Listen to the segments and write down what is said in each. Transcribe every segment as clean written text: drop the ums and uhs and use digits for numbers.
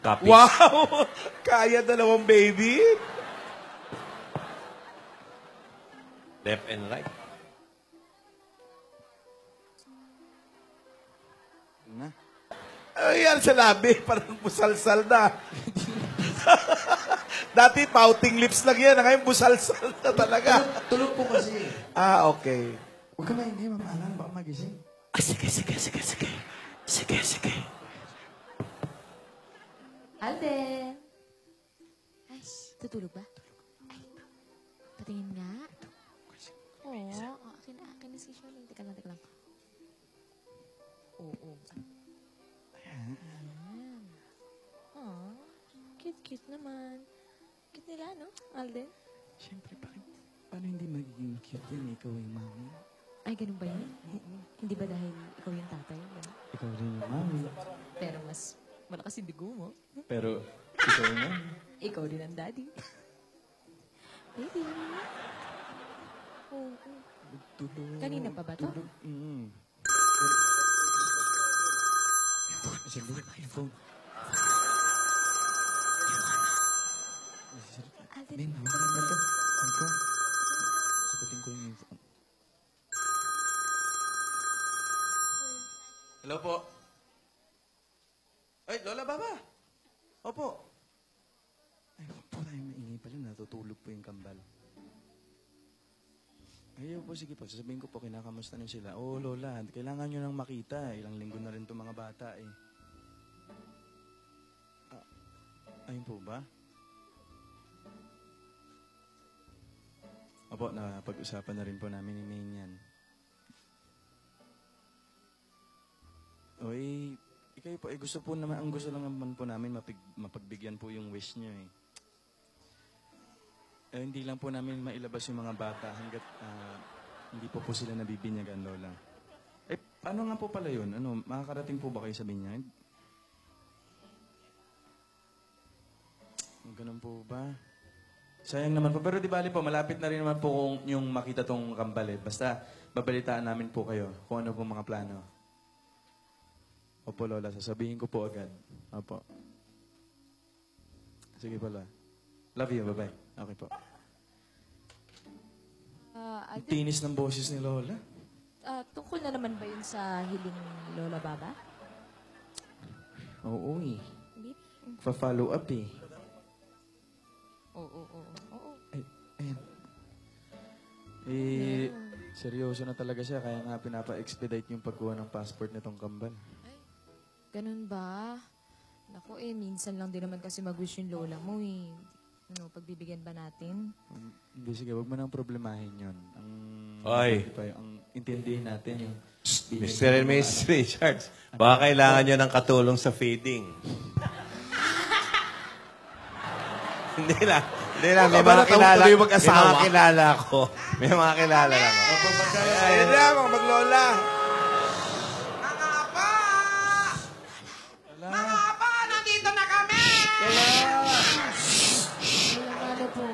Copies. Wow! Kaya dalawang baby? Left and right. Na. Ayan sa labi, parang busalsal na. Dati pouting lips lang yan, ngayon busalsal na talaga. Tulog po kasi. Ah, okay. Huwag ka maingay, mamahalan. Baka magising. Sige. Alden! Ay, tutulog ba? Ay, patingin nga. Oo, akin na si Shirley. Teka lang. Oo. Ayan. Aw, cute naman. Cute nila, no, Alden? Siyempre, paano hindi magiging cute yan? Ikaw yung mami. Ay, ganun ba yun? Hindi ba dahil ikaw yung tatay? Ganun? Ikaw rin yung mami. Pero mas malakas yung dugo mo. Pero, ikaw yung mami. Ikaw din ang daddy. Baby. Oo. Tulog. Kanina pa ba to? Tulog. Yung phone. Alden, Ben, hawakan mo to. Yung phone. Sagutin ko yung phone. Hello po. Ay, Lola Baba. Opo. Ay, huwag po tayo maingay pala. Natutulog po yung kambal. Ayaw po, sige po. Sasabihin ko po, kinakamusta niyo sila. Oo, Lola, kailangan nyo nang makita. Ilang linggo na rin itong mga bata eh. Ayun po ba? Opo, napag-usapan na rin po namin ni Maine yan. Oy, ikaw po, gusto po naman, ang gusto lang naman po namin, mapagbigyan po yung wish niyo eh. Hindi lang po namin mailabas yung mga bata hanggat hindi po sila nabibinyagan, Lola. Eh, paano nga po pala yun? Ano, makakarating po ba kayo sa binyag? Ganun po ba? Sayang naman po. Pero di bali po, malapit na rin naman po kung yung makita tong kambal eh. Basta, babalitaan namin po kayo kung ano po mga plano. Opo, Lola. Sasabihin ko po agad. Opo. Sige po, Lola. Love you. Bye-bye. Okay po. Ang Alden, tinis ng boses ni Lola. tungkol na naman ba yun sa hiling Lola Baba? Oo eh. Baby? Pa-follow up eh. Oo. Ay, ayan. Eh, seryoso na talaga siya. Kaya nga pinapa-expedite yung pagkuha ng passport nitong kambal. Ganun ba? Naku minsan lang din naman kasi mag-wish yung lola mo eh. Ano, pagbibigyan ba natin? Hindi, sige. Huwag mo nang problemahin yun. Oy. Ang intindihin natin yung... Mr. and Miss Richards, baka kailangan nyo ng katulong sa feeding. Hindi lang. May mga kilala ako. May mga kilala lang ako. Ayan na, mga maglola. Mga apa, nandito na kami! Ano po?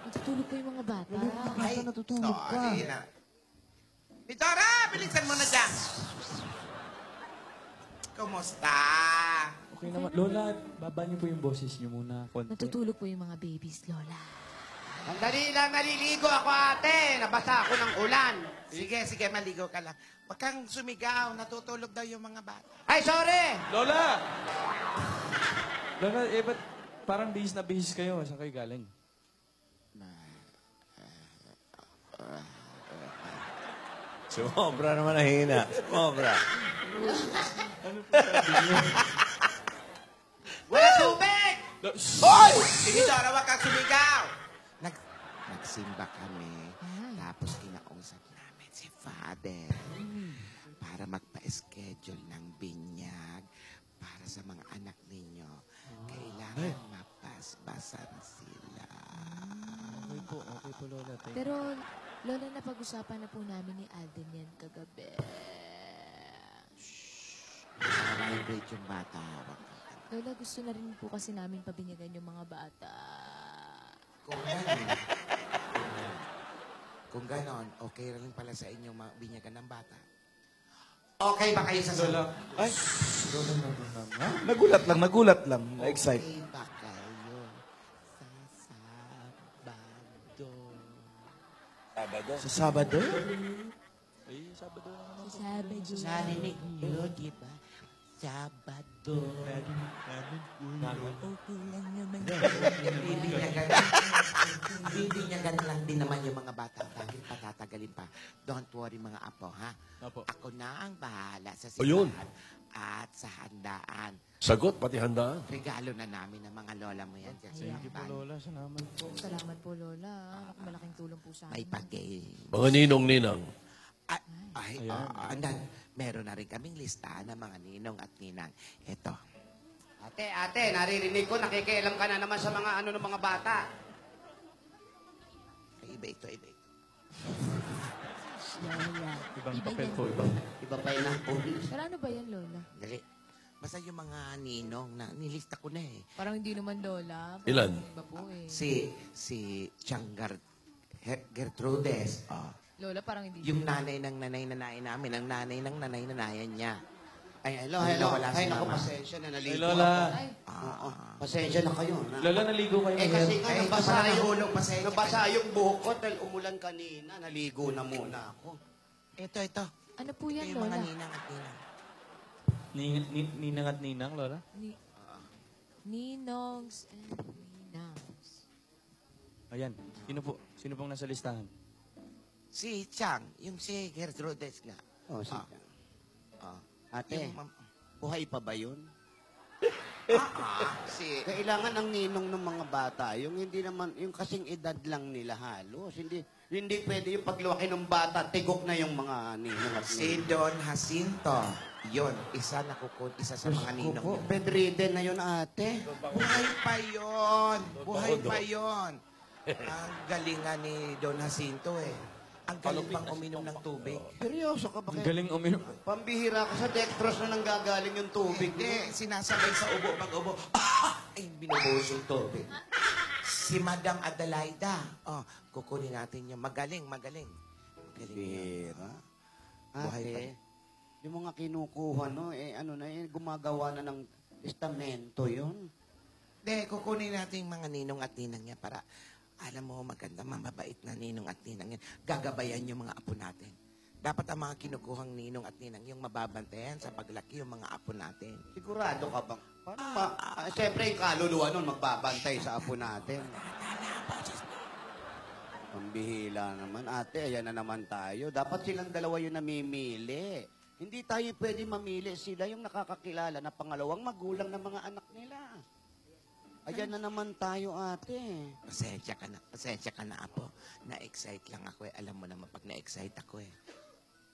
Natutulog po yung mga bata. Ay, sorry na. Vitora, bilisan mo na dyan. Kumusta? Okay naman. Lola, baba niyo po yung boses niyo muna. Konti. Natutulog po yung mga babies, Lola. Sandali lang, naliligo ako ate. Nabasa ako ng ulan. Sige, maligo ka lang. Huwag kang sumigaw, natutulog daw yung mga bata. Ay, sorry! Lola! Lola, ba't parang bihis na bihis kayo? Saan kayo galing? Sumobra naman ang hina. Sumobra. Wala tubig! Hoy! Sige, Dora, huwag kang sumigaw. Nagsimba kami, tapos kinausap namin si Father para magpa-schedule ng binyag para sa mga anak ninyo. Kailangan mapasbasan sila. Okay po, Lola. Pero, Lola, napag-usapan na po namin ni Alden yan kagabi. Vibrate yung bata. Lola, gusto na rin po kasi namin pabinyagan yung mga bata. Kung ganon, okay rin pala sa inyo binyagan ng bata. Okay ba kayo sa Lola, ay, Nagulat lang. Na-excite. Okay ba kayo sa Sabado? Sa Sabado? ay, Sabado lang naman. Narinig niyo, di ba? Sabado. Okay lang naman. Bibinyagan lang din naman yung mga bata dahil patatagalin pa. Don't worry mga apo, ha? Apo. Ako na ang bahala sa Ayun. simbahan at sa handaan. Sagot, pati handaan. Regalo na namin ng mga lola mo yan. Dyan sa Thank you po, handaan. Lola. Salamat po. Salamat po, Lola. Naku, malaking tulong po sa May amin. pag-game. Mga ninong-ninang. Meron na rin kaming listahan ng mga ninong at ninang. Ito. Ate, naririnig ko, nakikialam ka na naman sa mga ng mga bata. Iba ito. Ibang papel po, ibang. Iba pa yun ang pulis. Pero ano ba yan, Lola? Dali. Basta yung mga ninong na nilista ko na eh. Parang hindi naman, Lola. Parang Ilan? Iba po eh. Si Gertrudes. Lola, parang hindi. Yung nanay ng nanay-nanay namin, ang nanay ng nanay-nanayan niya. Ay, hello. Wala Ay, si naku, mama. pasensya na Ay, naligo Lola. Ay, ako. Pasensya na kayo. Lola, naligo kayo Eh, ngayon. kasi nga, nabasa Pasensya yung buhok ko dahil umulan kanina. Naligo na muna ako. Ito. ano po Ito yan, yung mga Lola? ninang at ninang. Ninang at ninang, Lola? Ninongs and Ninangs. Ayan. Sino pong nasa listahan? Si Chang, yung si Gertrudes nga. Oh, sige. Ate, Yung buhay pa ba yun? si... Kailangan ang ninong ng mga bata, yung hindi naman, yung kasing edad lang nila halos. Hindi pwede yung paglaki ng bata, tigok na yung mga ninong at Si ninong. Don Jacinto. Yun, isa sa mga ninong. Opo, bedridden na yun, ate. Buhay pa yun. Ang galing nga ni Don Jacinto eh. Ang galing pang uminom ng tubig. Seryoso ka ba? Ang galing uminom. Pambihira ka sa dextrose na nanggagaling yung tubig. Hindi, sinasabay sa ubo, mag-ubo. Ay, binubuhos yung tubig. Si Madam Adelaida. Kukunin natin yung magaling. Magaling yun. Bihira. Buhay pa Ate, yung mga kinukuha, gumagawa na ng testamento yun. Hindi, kukunin natin yung mga ninong at ninang niya para, alam mo, maganda, mamabait na ninong at ninang yan. Gagabayan yung mga apo natin. Dapat ang mga kinukuhang ninong at ninang yung mababantayan sa paglaki yung mga apo natin. Sigurado ka bang? Siyempre, yung kaluluwa nun magbabantay sa apo natin. Pambihila naman. Ate, ayan na naman tayo. Dapat silang dalawa yung namimili. Hindi tayo pwede mamili. Sila yung nakakakilala na pangalawang magulang ng mga anak nila. Ayan na naman tayo, ate. Pasensya ka na, apo. Na-excite lang ako eh. Alam mo naman pag na-excite ako eh.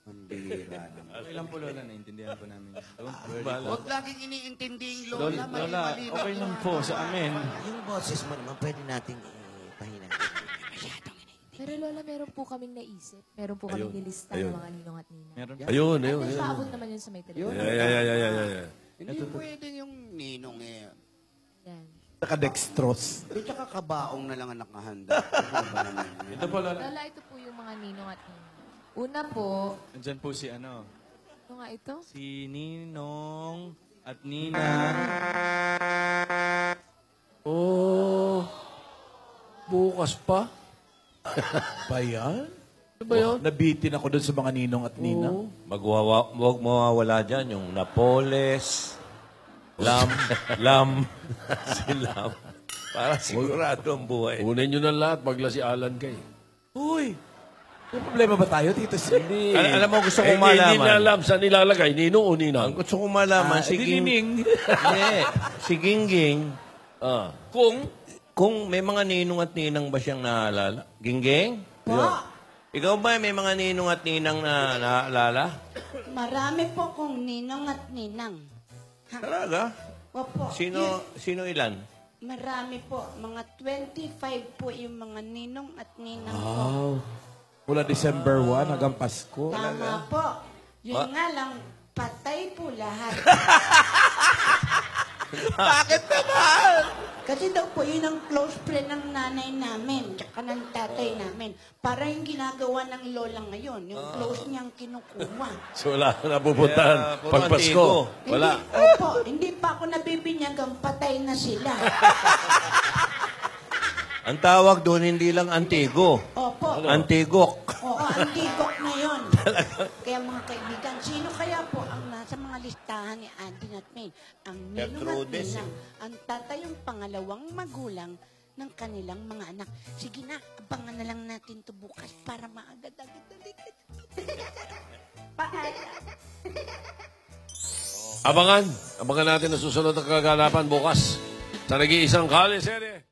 Pambihira naman. Okay lang po, Lola. Naintindihan po namin. Don't worry. Huwag laging iniintindi yung Lola, mali-mali lang okay lang yan. po sa amin. Yung boses mo naman, pwede nating ipahina. Masyadong Pero Lola, meron po kaming naisip. Meron po kaming nilista ng mga ninong at ninang. Meron. Ayun. Ay, paabot naman yun sa may telepono. Yeah. Hindi pwede yung ninong eh. Yan. Naka-dextrose. Di tsaka kabaong na lang ang nakahanda. Ano ba naman yun? Ito po, Lola. Lola, ito po yung mga ninong at ninang. Una po, Andyan po si ano, ano nga ito? si Ninong at Ninang. Oh, bukas pa? Ba yan? Ano ba yun? Nabitin ako doon sa mga ninong at ninang. Huwag mawawala dyan yung Napoles, Lam, si Lam. Para sigurado ang buhay. Kunin nyo na lahat, magla si Alan kay. Uy! May problema ba tayo, Tito Sir? Hindi. Alam mo, gusto kong Hindi malaman. niya alam saan nilalagay, ninong o Ang ninang. gusto kong malaman, si Ging... Hindi. Si Gingging, Ah. kung may mga ninong at ninang ba siyang naalala? Gingging? Ikaw ba may mga ninong at ninang na naalala? Marami po kong ninong at ninang. Talaga? Opo. Sino ilan? Marami po. Mga 25 po yung mga ninong at ninang po. Wow. Mula December 1 hanggang Pasko. Tama po. Yun nga lang, patay po lahat. Bakit naman? Kasi daw po, yun ang close friend ng nanay namin, tsaka ng tatay namin. Para yung ginagawa ng lola ngayon, yung close niyang kinukuha. So wala ka napupuntahan. Kaya, puro Pag Pasko. antigo. Wala. Hindi pa ako nabibinyagang patay na sila. Ang tawag doon, hindi lang antigo. Opo. Antigok. Oo, antigok na yun. Kaya mga kaibigan, sino kaya po ang nasa mga listahan ni Auntie at May? Ang ninong at Gertrudes, ninang, ang tatay yung pangalawang magulang ng kanilang mga anak. Sige na, abangan na lang natin to bukas para maagad-agad ulit. Paalam. Abangan natin ang susunod na kaganapan bukas sa nag-iisang kaliserye.